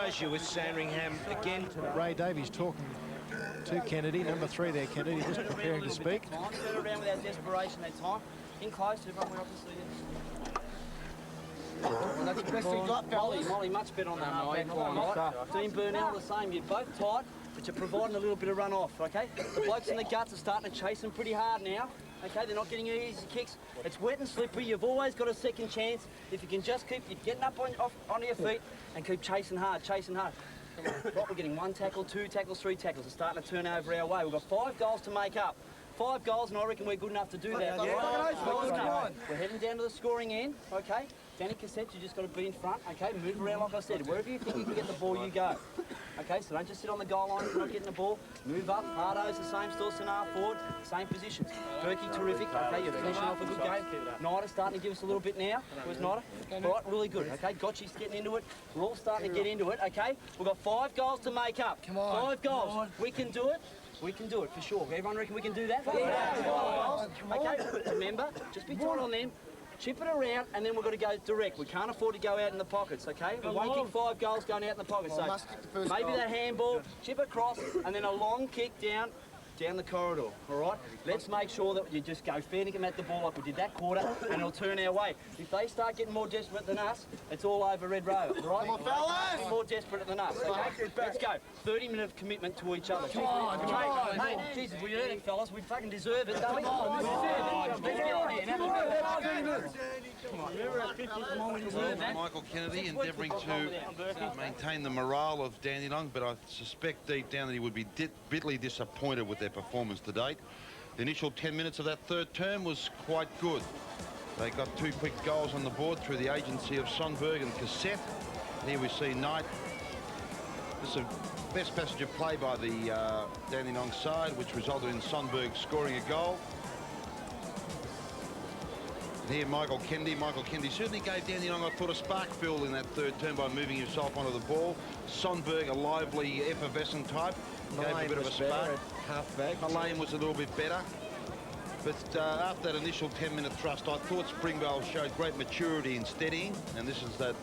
surprise you with Sandringham again today. Ray Davies talking to Kennedy, number 3 there, Kennedy, just preparing to speak. Turn around without desperation that time. In close, everyone, we're obviously... That's the best we've got, Molly, much better on that back line, right? Dean Burnell the same, you're both tight, but you're providing a little bit of run off, okay? The blokes in the guts are starting to chase them pretty hard now, okay? They're not getting easy kicks. It's wet and slippery, you've always got a second chance. If you can just keep getting up onto your feet and keep chasing hard, chasing hard. Right, we're getting 1 tackle, 2 tackles, 3 tackles. It's starting to turn over our way. We've got 5 goals to make up. 5 goals, and I reckon we're good enough to do that. Yeah. We're heading down to the scoring end, okay? Danny Cassette, you just got to be in front, okay? Move around like I said. Wherever you think you can get the ball, you go. Okay, so don't just sit on the goal line if you're not getting the ball. Move up. Hardo's the same, still Sinar forward, same positions. Berkey, terrific. Okay, you're finishing off a good game. Nida starting to give us a little bit now. Where's Nida? All right, really good. Okay, Gotchi's getting into it. We're all starting to get into it, okay? We've got 5 goals to make up. Come on. 5 goals. We can do it. We can do it for sure. Everyone reckon we can do that? Yeah. Okay, remember, just be tight on them. Chip it around, and then we've got to go direct. We can't afford to go out in the pockets, okay? We won't kick 5 goals going out in the pockets. So maybe that handball, chip across, and then a long kick down the corridor, all right? Let's make sure that you just go fair dinkum at the ball like we did that quarter, and it'll turn our way. If they start getting more desperate than us, it's all over Red Rover, all right? Come on, fellas! More desperate than us, okay? Let's go. 30-minute of commitment to each other. Come on, hey, Jesus, we earned it, fellas. We fucking deserve it, don't we? Let's get on here now. Michael Kennedy endeavouring to maintain the morale of Dandenong, but I suspect deep down that he would be bitterly disappointed with their performance to date. The initial 10 minutes of that third term was quite good. They got 2 quick goals on the board through the agency of Sonberg and Cassette. Here we see Knight. This is a best passage of play by the Dandenong side, which resulted in Sonberg scoring a goal. And here Michael Kennedy certainly gave Dandenong, I thought, a spark filled in that third term by moving himself onto the ball. Sonberg, a lively, effervescent type, gave a bit of a spark. Lane was a little bit better. But after that initial 10-minute thrust, I thought Springvale showed great maturity in steadying, and this is that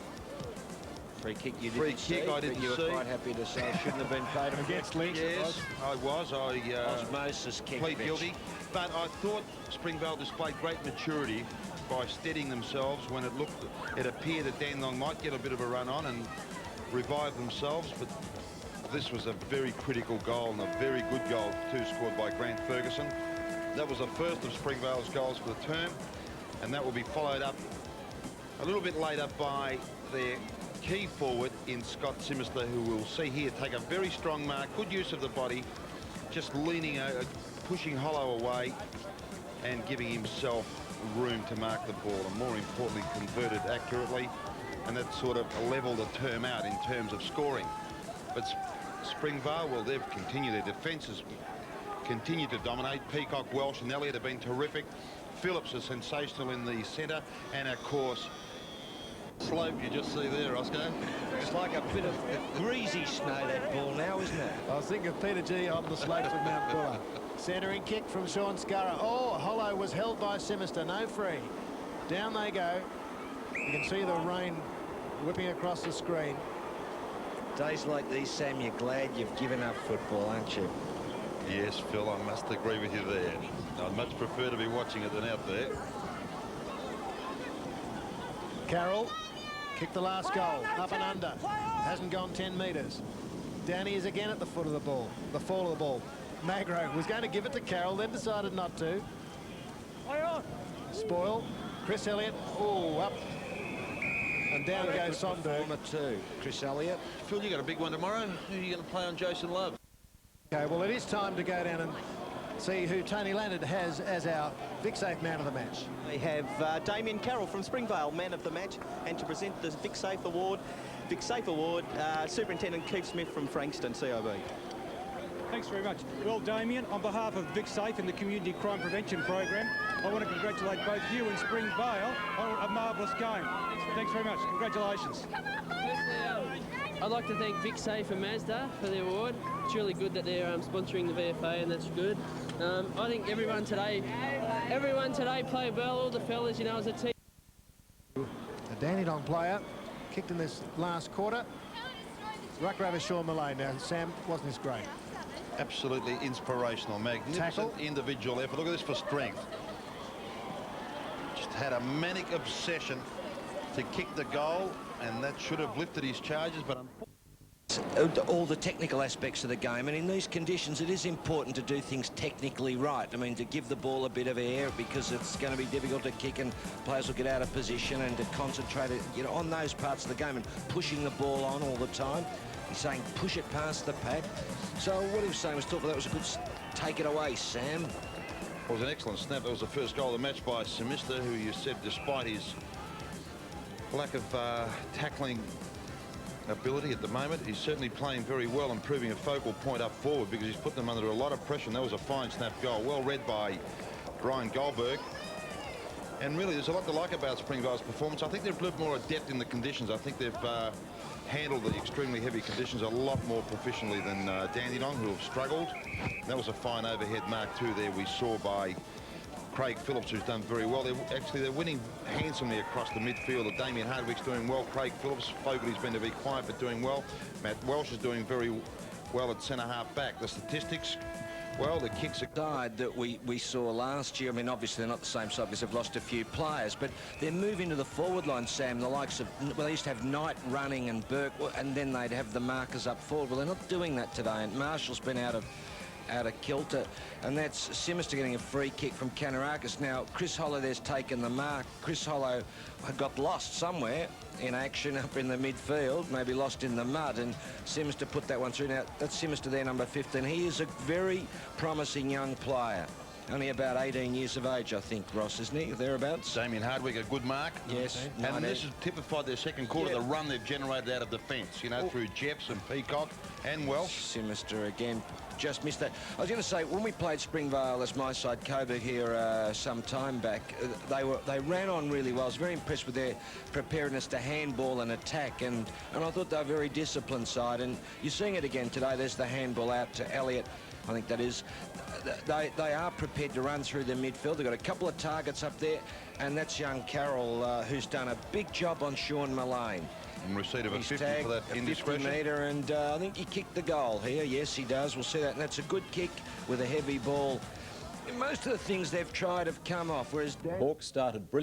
free kick you didn't see. I didn't see. You were quite happy to say it shouldn't have been paid against Lynch. Yes, I was. Osmosis kick. Plead guilty. But I thought Springvale displayed great maturity by steadying themselves when it appeared that Dandenong might get a bit of a run on and revive themselves. But this was a very critical goal and a very good goal too, scored by Grant Ferguson. That was the first of Springvale's goals for the term, and that will be followed up a little bit later by their key forward in Scott Simister, who we'll see here take a very strong mark, good use of the body, just leaning, pushing Hollow away and giving himself room to mark the ball, and more importantly converted accurately, and that sort of leveled the term out in terms of scoring. But Springvale, well, they've continued their defences, continue to dominate. Peacock, Welsh and Elliott have been terrific. Phillips is sensational in the centre, and of course slope you just see there, Oscar. It's like a bit of greasy snow, that ball now, isn't it? I was thinking of Peter G on the slopes of Mount Buller. Centering kick from Sean Scurra. Oh, Hollow was held by Simister, no free. Down they go. You can see the rain whipping across the screen. Days like these, Sam, you're glad you've given up football, aren't you? Yes, Phil, I must agree with you there. I'd much prefer to be watching it than out there. Carroll kicked the last goal, up and under. Hasn't gone 10 metres. Danny is again at the foot of the ball, the fall of the ball. Magro was going to give it to Carroll, then decided not to. Spoil. Chris Elliott, oh, up. And down goes Sonberg. Too. Chris Elliott. Phil, you got a big one tomorrow. Who are you going to play on Jason Love? Okay, well, it is time to go down and see who Tony Leonard has as our Vic Safe man of the match. We have Damien Carroll from Springvale, man of the match, and to present the Vic Safe Award, Superintendent Keith Smith from Frankston, CIB. Thanks very much. Well, Damien, on behalf of Vic Safe and the Community Crime Prevention Program, I want to congratulate both you and Springvale on a marvellous game. Thanks very much. Congratulations. I'd like to thank Vic Safe and Mazda for the award. It's really good that they're sponsoring the VFA, and that's good. I think everyone today played well. All the fellas, you know, as a team. A Dandenong player kicked in this last quarter. Ruck Raver Sean Malone. Now, Sam, wasn't this great? Absolutely inspirational, magnificent individual effort. Look at this for strength. Just had a manic obsession to kick the goal, and that should have lifted his charges, but all the technical aspects of the game, and in these conditions it is important to do things technically right. I mean, to give the ball a bit of air, because it's going to be difficult to kick and players will get out of position, and to concentrate, you know, on those parts of the game and pushing the ball on all the time. He's saying push it past the pad. So what he was saying was, that was a good take it away, Sam. It was an excellent snap. That was the first goal of the match by Simister, who you said, despite his lack of tackling ability at the moment, he's certainly playing very well and proving a focal point up forward, because he's put them under a lot of pressure, and that was a fine snap goal. Well read by Ryan Goldberg. And really, there's a lot to like about Springvale's performance. I think they've a little more adept in the conditions. I think they've handled the extremely heavy conditions a lot more proficiently than Dandenong, who have struggled. That was a fine overhead mark too there we saw by Craig Phillips, who's done very well. They're winning handsomely across the midfield. Damien Hardwick's doing well. Craig Phillips, Fogarty's been to be quiet but doing well. Matt Welsh is doing very well at centre-half back. The statistics, well, the kicks are... Side that we saw last year. I mean, obviously they're not the same side because they've lost a few players, but they're moving to the forward line, Sam, the likes of, well, they used to have Knight running and Burke, and then they'd have the markers up forward. Well, they're not doing that today, and Marshall's been out of kilter, and that's Simister getting a free kick from Kanarakis. Now, Chris Holloway's taken the mark. Chris Hollow got lost somewhere in action up in the midfield, maybe lost in the mud, and Simister put that one through. Now, that's Simister there, number 15. He is a very promising young player. Only about 18 years of age, I think, Ross, isn't he? Thereabouts. Damien Hardwick, a good mark. Yes. And this has typified their second quarter, the run they've generated out of defence, you know, through Jeffs and Peacock and Welsh. Simister again, just missed that. I was going to say, when we played Springvale as my side, Coburg here some time back, they ran on really well. I was very impressed with their preparedness to handball and attack, and I thought they were a very disciplined side, and you're seeing it again today. There's the handball out to Elliott, I think that is. They are prepared to run through the midfield. They've got a couple of targets up there, and that's young Carroll, who's done a big job on Sean Malane. In receipt of a 50 for that indiscretion. 50 metre, and I think he kicked the goal here. Yes, he does. We'll see that, and that's a good kick with a heavy ball. Most of the things they've tried have come off, whereas... Hawks started brilliant.